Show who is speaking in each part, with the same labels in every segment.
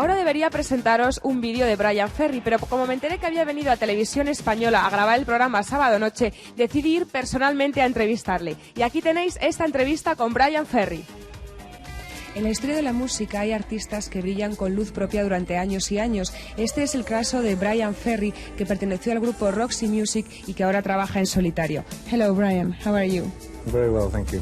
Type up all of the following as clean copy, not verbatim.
Speaker 1: Ahora debería presentaros un vídeo de Bryan Ferry, pero como me enteré que había venido a Televisión Española a grabar el programa sábado noche, decidí ir personalmente a entrevistarle. Y aquí tenéis esta entrevista con Bryan Ferry.
Speaker 2: En la historia de la música hay artistas que brillan con luz propia durante años y años. Este es el caso de Bryan Ferry, que perteneció al grupo Roxy Music y que ahora trabaja en solitario. Hello Bryan, how are you?
Speaker 3: Very well, thank you.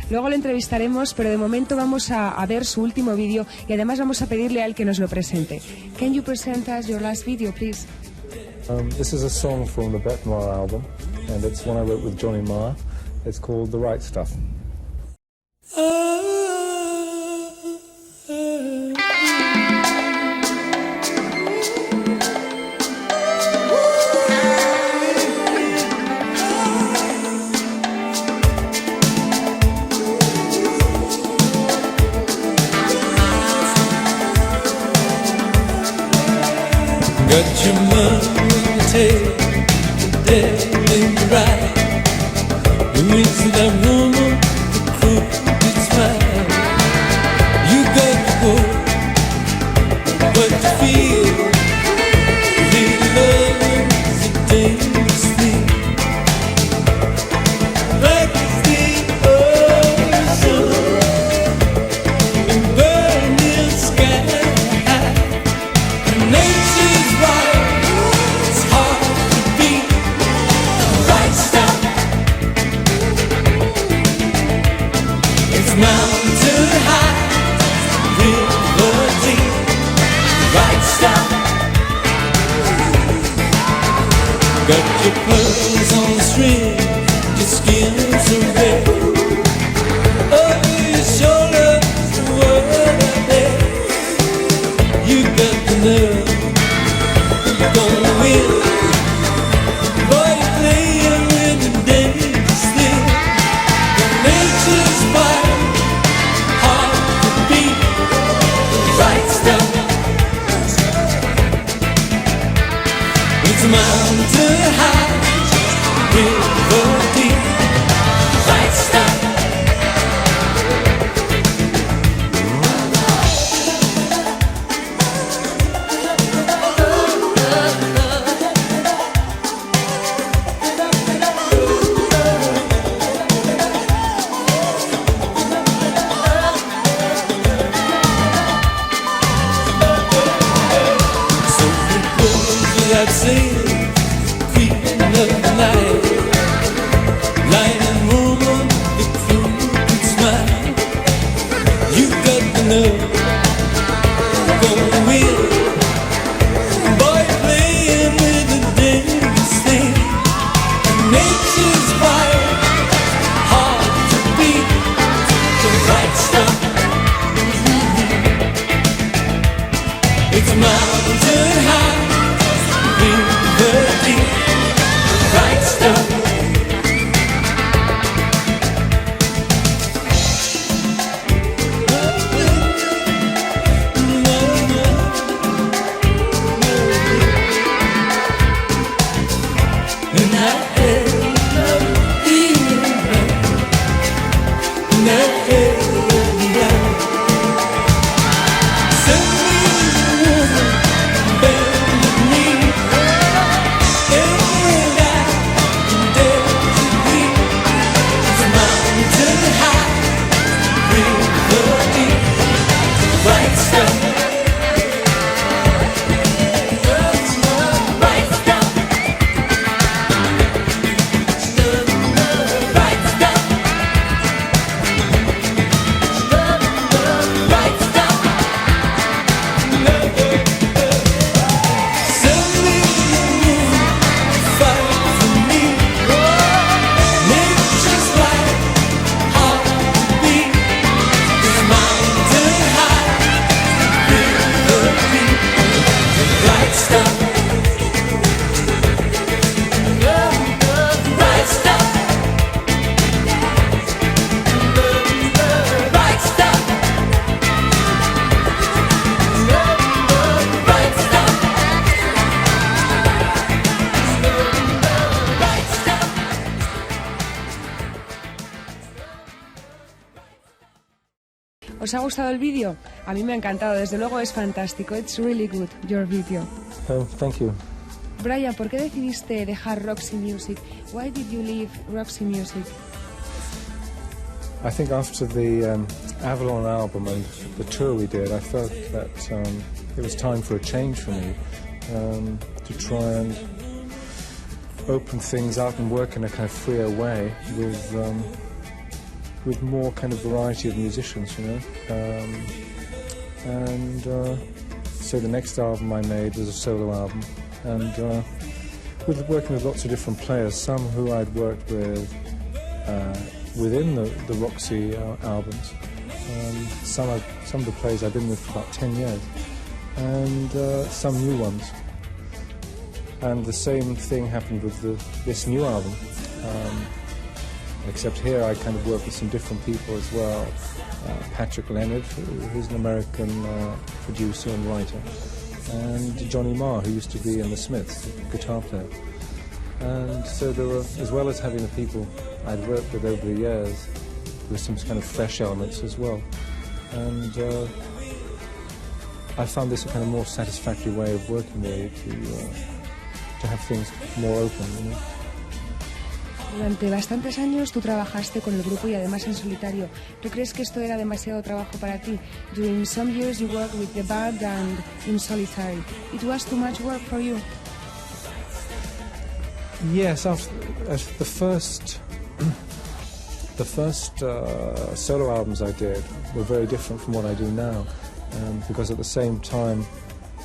Speaker 2: Luego lo entrevistaremos, pero de momento vamos a ver su último vídeo y además vamos a pedirle a él que nos lo presente. Can you present us your last video, please?
Speaker 3: This is a song from the Bret Moore album, and it's one I wrote with Johnny Marr. It's called The Right Stuff.
Speaker 4: Got your money, dead right. You mix it that woman, the crooked smile. You got to go, but you feel the love is a dangerous thing. Like the ocean and burning sky. And nature's right, it's hard to beat the right stuff. It's mountain high, river deep, right stuff. Got your pearls on the string, your skin's so red. Over your shoulders, the world out there. You got the nerve, you're gonna win. Boy, you're playing with the dangerous thing. Nature's wild, hard to beat, right stuff. It's mountain high, river deep, right stuff. So it goes without saying, creeping up the night. Lying woman, the crooked smile. You got the nerve, gonna win. Boy, playing with the dangerous thing. And nature's wild, hard to beat, the right stuff. It's mountain high, river
Speaker 2: ¿Os ha gustado el vídeo? A mí me ha encantado, desde luego es fantástico. It's really good, your video.
Speaker 3: Thank you.
Speaker 2: Bryan, ¿por qué decidiste dejar Roxy Music? Why did you leave Roxy Music?
Speaker 3: I think after the Avalon album and the tour we did, I felt that it was time for a change for me, to try and open things up and work in a kind of freer way with more kind of variety of musicians, you know. So the next album I made was a solo album, and with working with lots of different players, some who I'd worked with within the Roxy albums, some of the players I've been with for about 10 years, and some new ones. And the same thing happened with this new album, except here I kind of work with some different people as well. Patrick Leonard, who's an American producer and writer, and Johnny Marr, who used to be in the Smiths, guitar player. And so there were, as well as having the people I'd worked with over the years, there were some kind of fresh elements as well. And I found this a kind of more satisfactory way of working really, to have things more open, you know.
Speaker 2: Durante bastantes años tú trabajaste con el grupo y además en solitario. ¿Tú crees que esto era demasiado trabajo para ti? During some years you worked with the band and in solitary. It was too much work for you?
Speaker 3: Yes, the first solo albums I did were very different from what I do now, because at the same time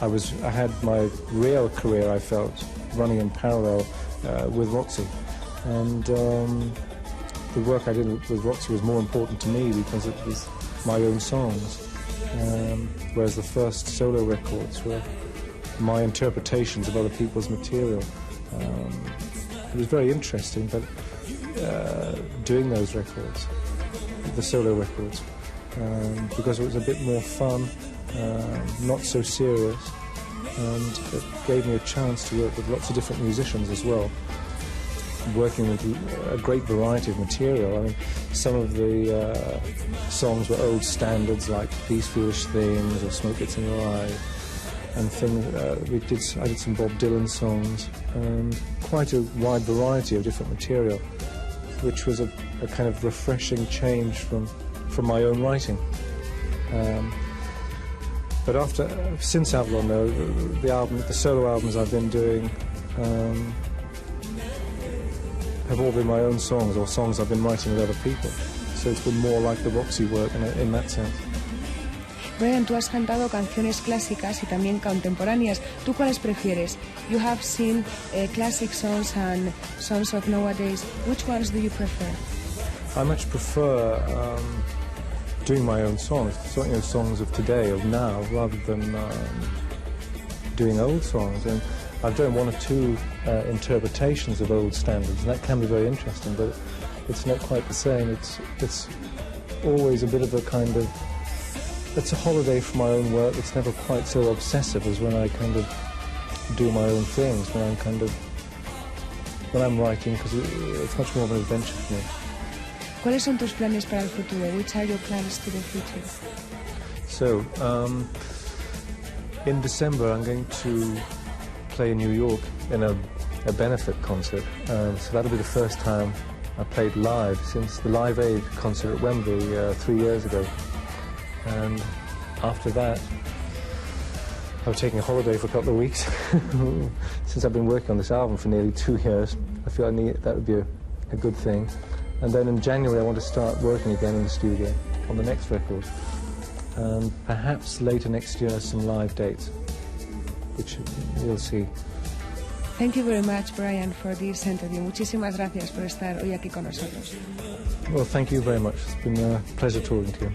Speaker 3: I had my real career, I felt, running in parallel with Roxy. And the work I did with Roxy was more important to me because it was my own songs, whereas the first solo records were my interpretations of other people's material. It was very interesting, but doing those records, the solo records, because it was a bit more fun, not so serious, and it gave me a chance to work with lots of different musicians as well, working with a great variety of material. I mean, some of the songs were old standards like These Foolish Things or Smoke Gets in Your Eye, and things, I did some Bob Dylan songs, and quite a wide variety of different material, which was a kind of refreshing change from my own writing. But since Avalon, though, the solo albums I've been doing have all been my own songs, or songs I've been writing with other people. So it's been more like the Roxy work in that sense.
Speaker 2: Bryan, tú has cantado canciones clásicas y también contemporáneas. ¿Tú cuáles prefieres? You have seen classic songs and songs of nowadays. Which ones do you prefer?
Speaker 3: I much prefer doing my own songs, songs of today, of now, rather than doing old songs. And I've done one or two interpretations of old standards, and that can be very interesting, but it's not quite the same. It's always a bit of a kind of, it's a holiday from my own work. It's never quite so obsessive as when I kind of do my own things, when I'm writing, because it's much more of an adventure for me.
Speaker 2: ¿Cuáles son tus planes para el futuro? Which are your plans to the future?
Speaker 3: So, in December I'm going to play in New York in a benefit concert. So that'll be the first time I played live since the Live Aid concert at Wembley 3 years ago. And after that, I was taking a holiday for a couple of weeks. Since I've been working on this album for nearly 2 years, I feel that would be a good thing. And then in January I want to start working again in the studio on the next record. And perhaps later next year some live dates, which we'll see.
Speaker 2: Thank you very much, Bryan, for this interview. Muchísimas gracias por estar hoy aquí con nosotros.
Speaker 3: Well, thank you very much. It's been a pleasure talking to you.